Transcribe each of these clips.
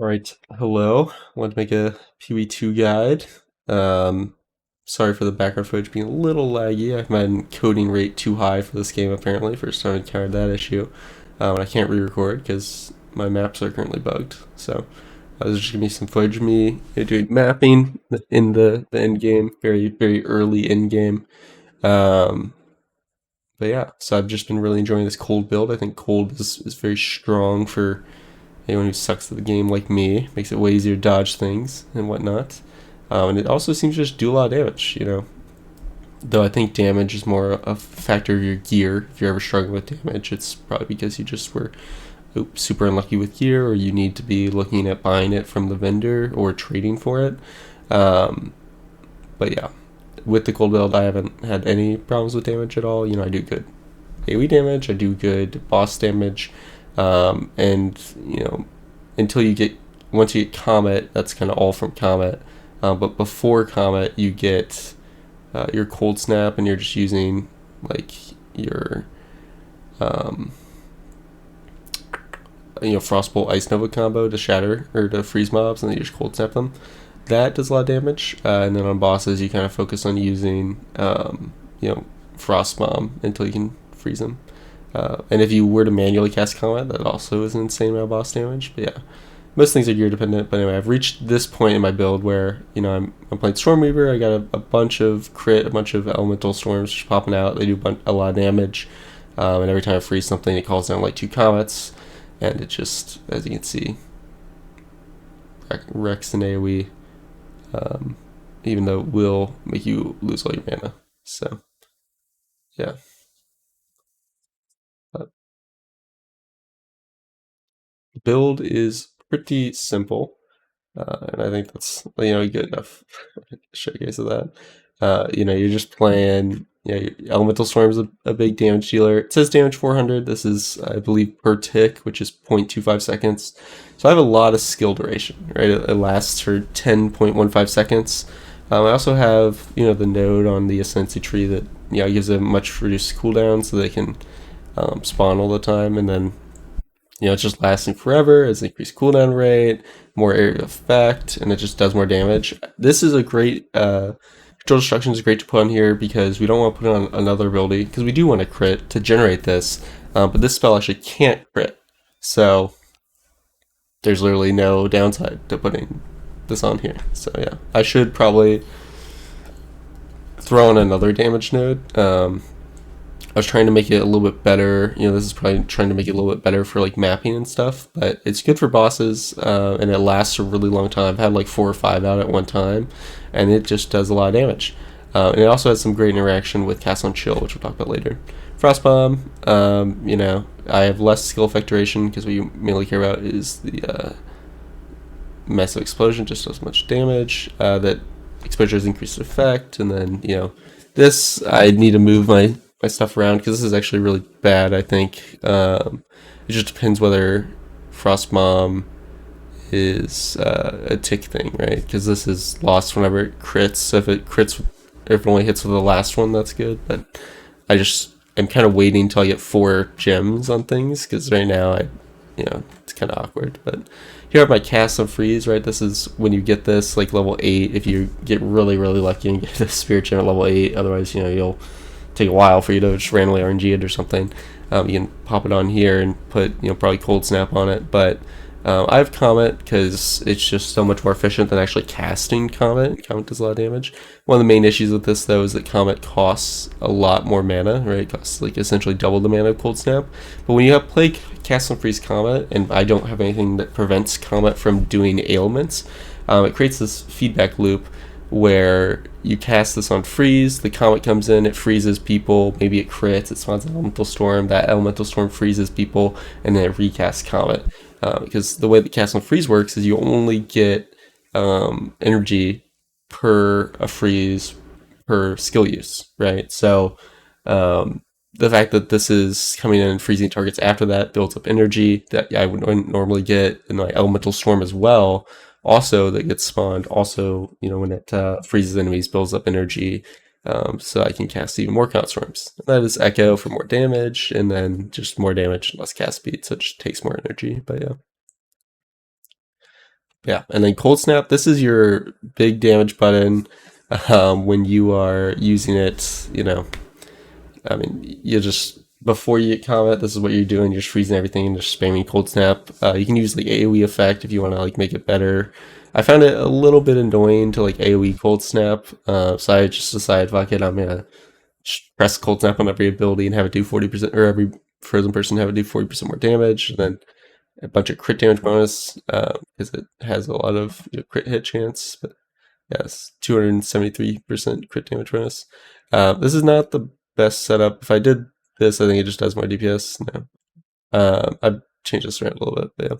Alright, hello. Want to make a POE2 guide. Um, Sorry for the background footage being a little laggy. I've my encoding rate too high for this game apparently. First time I encountered that issue. And I can't re-record because my maps are currently bugged. So there's just gonna be some footage of me doing mapping in the end game, very early end game. Um, but yeah, so I've just been really enjoying this cold build. I think cold is very strong for anyone who sucks at the game like me. Makes it way easier to dodge things and whatnot. And it also seems to just do a lot of damage. Though I think damage is more a factor of your gear. If you're ever struggling with damage, it's probably because you just were super unlucky with gear, or you need to be looking at buying it from the vendor or trading for it. Um, but yeah, with the cold build, I haven't had any problems with damage at all. I do good AoE damage, I do good boss damage, and until you get once you get Comet, that's kind of all from Comet. But before Comet, you get your Cold Snap, and you're just using like your um, Frostbolt Ice Nova combo to shatter or to freeze mobs, and then you just Cold Snap them. That does a lot of damage, and then on bosses, you kind of focus on using Frost Bomb until you can freeze them. And if you were to manually cast Comet, that also is an insane amount of boss damage. But yeah, most things are gear dependent. But anyway, I've reached this point in my build where I'm playing Stormweaver. I got a bunch of crit, a bunch of elemental storms just popping out. They do a lot of damage, and every time I freeze something, it calls down like 2 comets, and it just, as you can see, wrecks an AOE. Even though it will make you lose all your mana. So yeah. The build is pretty simple. And I think that's good enough. Show you guys of that. You're just playing. Elemental Storm is a big damage dealer. It says damage 400. This is, I believe, per tick, which is 0.25 seconds. So I have a lot of skill duration. Right, it lasts for 10.15 seconds. I also have the node on the Ascendancy tree that gives a much reduced cooldown, so they can spawn all the time, and then it's just lasting forever. It's increased cooldown rate, more area effect, and it just does more damage. This is a great control destruction is great to put on here because we don't want to put it on another ability because we do want to crit to generate this, but this spell actually can't crit, so there's literally no downside to putting this on here. So yeah, I should probably throw in another damage node. I was trying to make it a little bit better. This is probably trying to make it a little bit better for like mapping and stuff, but it's good for bosses, and it lasts a really long time. I've had like 4 or 5 out at one time, and it just does a lot of damage. And it also has some great interaction with Cast on Chill, which we'll talk about later. Frostbomb, I have less skill effect duration because what you mainly care about is the massive explosion, just does much damage. That exposure has increased effect, and then this I need to move my stuff around because this is actually really bad. I think it just depends whether Frost Bomb is a tick thing, right? Because this is lost whenever it crits. So if it only hits with the last one, that's good. But I'm kind of waiting until I get 4 gems on things because right now it's kind of awkward. But here I have my cast on freeze, right? This is when you get this like level 8. If you get really lucky and get the spirit gem at level 8, otherwise you'll take a while for you to just randomly RNG it or something. You can pop it on here and put probably Cold Snap on it, but I have Comet because it's just so much more efficient than actually casting Comet. Comet does a lot of damage. One of the main issues with this though is that Comet costs a lot more mana, right? It costs like essentially double the mana of Cold Snap. But when you have play Cast and Freeze Comet, and I don't have anything that prevents Comet from doing ailments, it creates this feedback loop where you cast this on freeze, the comet comes in, it freezes people, maybe it crits, it spawns an elemental storm, that elemental storm freezes people, and then it recasts comet. Because the way the cast on freeze works is you only get energy per a freeze per skill use, right? So the fact that this is coming in and freezing targets after that builds up energy that I wouldn't normally get in my elemental storm as well. Also, that gets spawned. Also, when it freezes enemies, builds up energy, so I can cast even more count storms. That is Echo for more damage, and then just more damage, less cast speed, so it just takes more energy. But yeah. Yeah, and then cold snap. This is your big damage button when you are using it. I mean, you just before you get Comet, this is what you're doing. You're just freezing everything and just spamming cold snap. You can use like AOE effect if you want to like make it better. I found it a little bit annoying to like AOE cold snap, so I just decided, fuck it, I'm gonna just press cold snap on every ability and have it do 40%, or every frozen person have it do 40% more damage, and then a bunch of crit damage bonus because it has a lot of crit hit chance. But yes, 273% crit damage bonus. This is not the best setup. If I did this, I think it just does more DPS. No. I've changed this around a little bit, but yeah.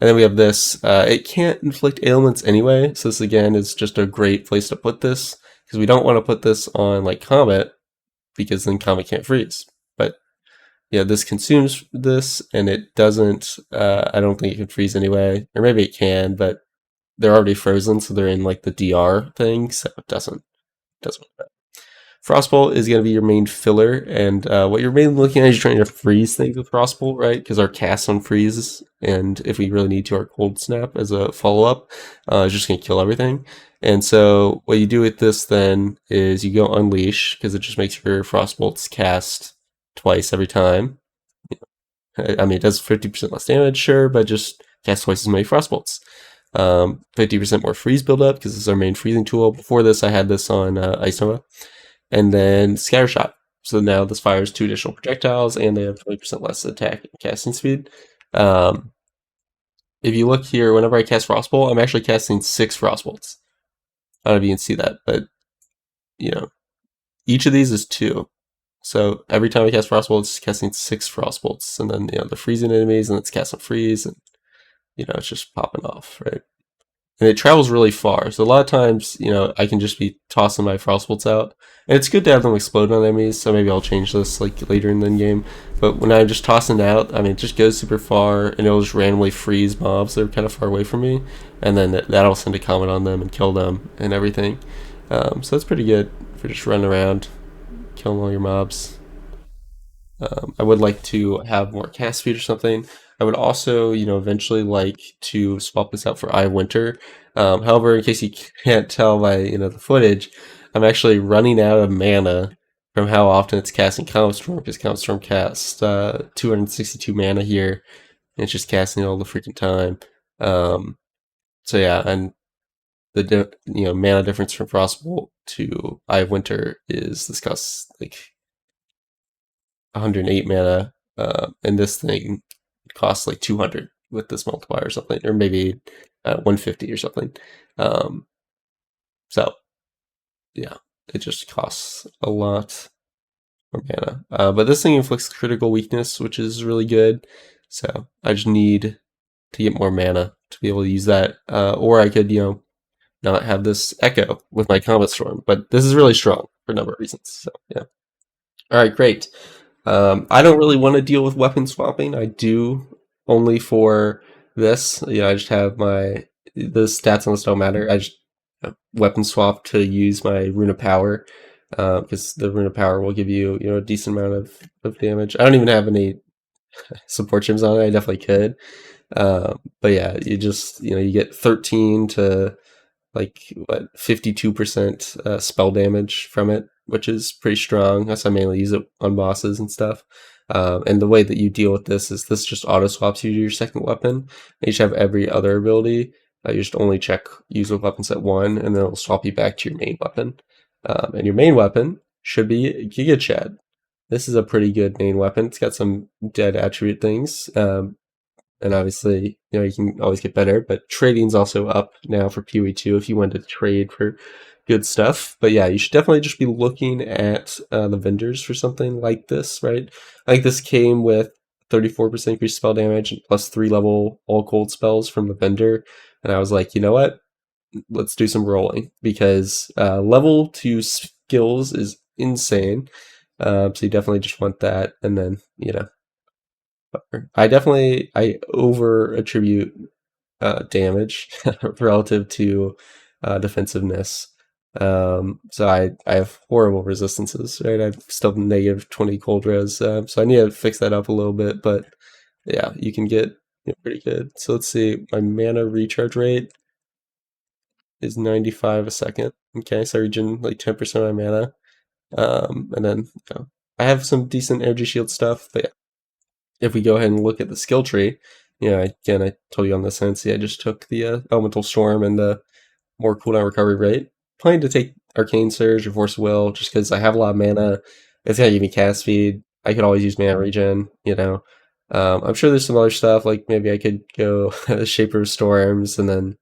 And then we have this. It can't inflict ailments anyway, so this again is just a great place to put this, because we don't want to put this on like Comet, because then Comet can't freeze. But yeah, this consumes this, and it doesn't, I don't think it can freeze anyway, or maybe it can, but they're already frozen, so they're in like the DR thing, so it doesn't work. Frostbolt is going to be your main filler, and what you're mainly looking at is you're trying to freeze things with Frostbolt, right? Because our cast on freezes, and if we really need to, our cold snap as a follow-up is just going to kill everything. And so what you do with this then is you go Unleash, because it just makes your Frostbolts cast twice every time. I mean, it does 50% less damage, sure, but just cast twice as many Frostbolts. 50% more freeze buildup, because this is our main freezing tool. Before this, I had this on Ice Nova. And then Scatter Shot. So now this fires 2 additional projectiles, and they have 20% less attack and casting speed. If you look here, whenever I cast Frostbolt, I'm actually casting 6 Frostbolts. I don't know if you can see that, but each of these is 2. So every time I cast Frostbolt, it's casting 6 Frostbolts, and then the freezing enemies, and it's casting freeze, and it's just popping off, right? And it travels really far, so a lot of times, I can just be tossing my Frostbolts out, and it's good to have them explode on enemies. So maybe I'll change this like later in the game. But when I'm just tossing it out, I mean, it just goes super far, and it'll just randomly freeze mobs that are kind of far away from me, and then that'll send a comment on them and kill them and everything. So that's pretty good for just running around, killing all your mobs. I would like to have more cast speed or something. I would also, eventually like to swap this out for Eye of Winter. However, in case you can't tell by, the footage, I'm actually running out of mana from how often it's casting Comet Storm, because Comet Storm casts 262 mana here, and it's just casting all the freaking time. So yeah, and the mana difference from Frostbolt to Eye of Winter is this costs like 108 mana, and this thing costs like 200 with this multiplier or something, or maybe 150 or something. So yeah, it just costs a lot more mana. But this thing inflicts critical weakness, which is really good. So I just need to get more mana to be able to use that, or I could not have this echo with my Comet Storm. But this is really strong for a number of reasons. So yeah. All right, great. I don't really want to deal with weapon swapping. I do only for this. I just have the stats on this don't matter. I just weapon swap to use my Rune of Power, because the Rune of Power will give you a decent amount of damage. I don't even have any support gems on it. I definitely could, but yeah, you just you get 13 to like 52% spell damage from it, which is pretty strong. That's I mainly use it on bosses and stuff. And the way that you deal with this is this just auto swaps you to your second weapon. And you should have every other ability. You just only check use with weapon set 1, and then it'll swap you back to your main weapon. And your main weapon should be Giga Chad. This is a pretty good main weapon. It's got some dead attribute things. And obviously, you can always get better, but trading's also up now for POE2 if you want to trade for good stuff. But yeah, you should definitely just be looking at the vendors for something like this, right? I think this came with 34% increased spell damage and plus 3 level all cold spells from the vendor. And I was like, you know what? Let's do some rolling, because level 2 skills is insane. So you definitely just want that. And then, I over attribute damage relative to defensiveness. So I have horrible resistances, right? I've still negative 20 cold res, so I need to fix that up a little bit. But yeah, you can get Yeah, pretty good. So let's see. My mana recharge rate is 95 a second. Okay, so I regen like 10% of my mana. And then I have some decent energy shield stuff. But yeah, if we go ahead and look at the skill tree, again, I told you on the sense, I just took the Elemental Storm and the more cooldown recovery rate. Planning to take Arcane Surge or Force Will just because I have a lot of mana. It's gonna give me cast speed. I could always use mana regen. I'm sure there's some other stuff, like maybe I could go Shaper of Storms and then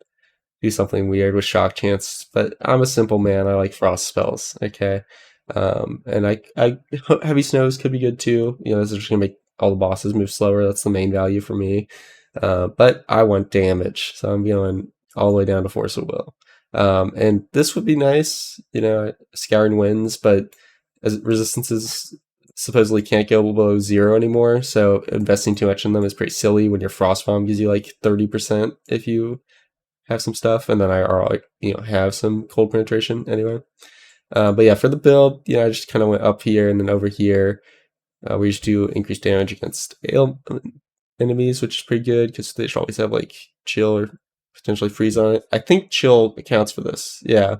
do something weird with shock chance, but I'm a simple man. I like frost spells. Okay, and I heavy snows could be good too. This is just gonna make all the bosses move slower. That's the main value for me. But I want damage, so I'm going all the way down to Force of Will. And this would be nice, Scouring Winds, but as resistances supposedly can't go below 0 anymore, so investing too much in them is pretty silly when your Frost Bomb gives you like 30% if you have some stuff, and then I already have some cold penetration anyway. But yeah, for the build, I just kind of went up here and then over here. We just do increased damage against enemies, which is pretty good because they should always have like chill or potentially freeze on it. I think chill accounts for this. Yeah.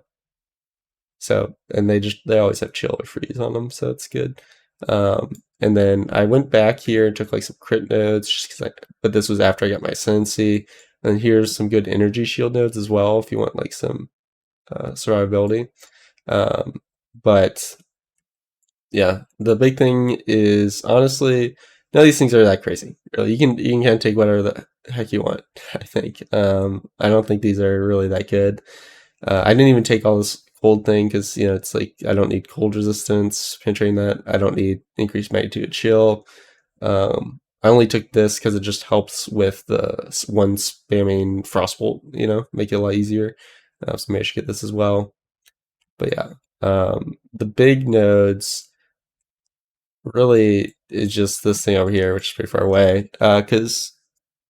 So and they always have chill or freeze on them, so it's good. And then I went back here and took like some crit nodes, just because but this was after I got my ascendancy. And here's some good energy shield nodes as well if you want like some survivability. But yeah, the big thing is honestly none of these things are that crazy. Really, you can kind of take whatever the heck you want. I think. I don't think these are really that good. I didn't even take all this cold thing because it's like I don't need cold resistance penetrating that. I don't need increased magnitude chill. I only took this because it just helps with the one spamming frostbolt. Make it a lot easier. So maybe I should get this as well. But yeah, the big nodes really is just this thing over here, which is pretty far away. Because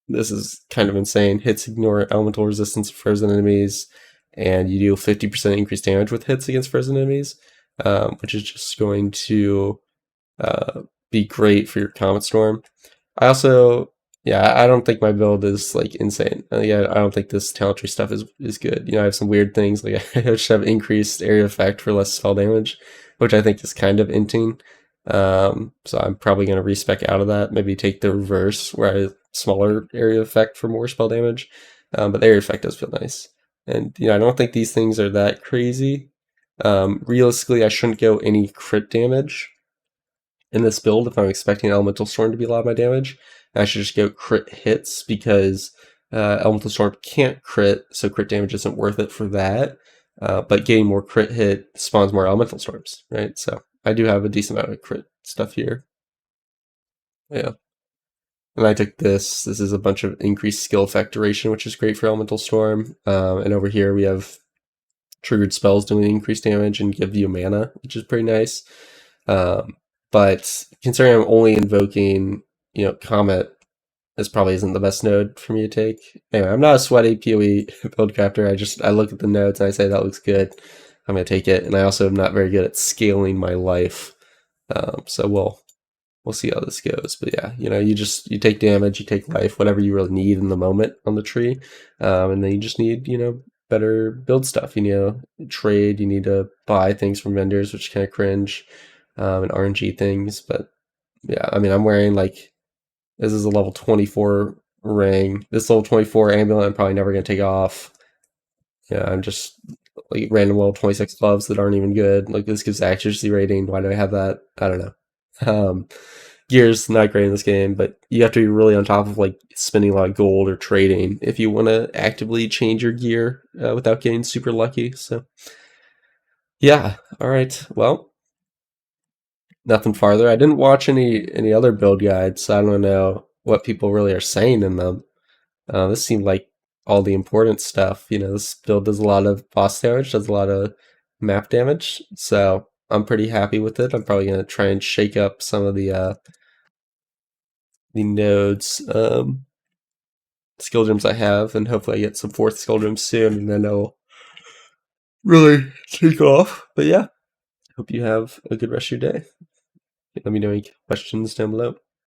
this is kind of insane. Hits ignore elemental resistance of frozen enemies, and you do 50% increased damage with hits against frozen enemies, which is just going to be great for your Comet Storm. I also, yeah, I don't think my build is like insane. Yeah, I don't think this talent tree stuff is good. I have some weird things like I just have increased area effect for less spell damage, which I think is kind of inting. So I'm probably going to respec out of that. Maybe take the reverse where I have smaller area effect for more spell damage. But the area effect does feel nice. And I don't think these things are that crazy. Realistically, I shouldn't go any crit damage in this build if I'm expecting Elemental Storm to be a lot of my damage. I should just go crit hits because Elemental Storm can't crit, so crit damage isn't worth it for that. But getting more crit hit spawns more Elemental Storms, right? So I do have a decent amount of crit stuff here. Yeah. And I took this. This is a bunch of increased skill effect duration, which is great for Elemental Storm. And over here we have triggered spells doing increased damage and give you mana, which is pretty nice. But considering I'm only invoking, Comet, this probably isn't the best node for me to take. Anyway, I'm not a sweaty POE build crafter. I look at the nodes and I say that looks good. I'm gonna take it, and I also am not very good at scaling my life. So we'll see how this goes. But yeah, you take damage, you take life, whatever you really need in the moment on the tree, and then you just need better build stuff. You need to trade, you need to buy things from vendors, which kind of cringe, and RNG things. But yeah, I mean, I'm wearing like this is a level 24 ring. This level 24 amulet I'm probably never gonna take off. Yeah, I'm just like random level 26 gloves that aren't even good. Like this gives accuracy rating. Why do I have that? I don't know. Gear's not great in this game, but you have to be really on top of like spending a lot of gold or trading if you want to actively change your gear without getting super lucky. So yeah, all right. Well, nothing farther. I didn't watch any other build guides, so I don't know what people really are saying in them. This seemed like all the important stuff. This build does a lot of boss damage, does a lot of map damage, so I'm pretty happy with it. I'm probably gonna try and shake up some of the nodes skill gems I have, and hopefully I get some fourth skill gems soon, and then I'll really take off. But yeah, hope you have a good rest of your day. Let me know any questions down below.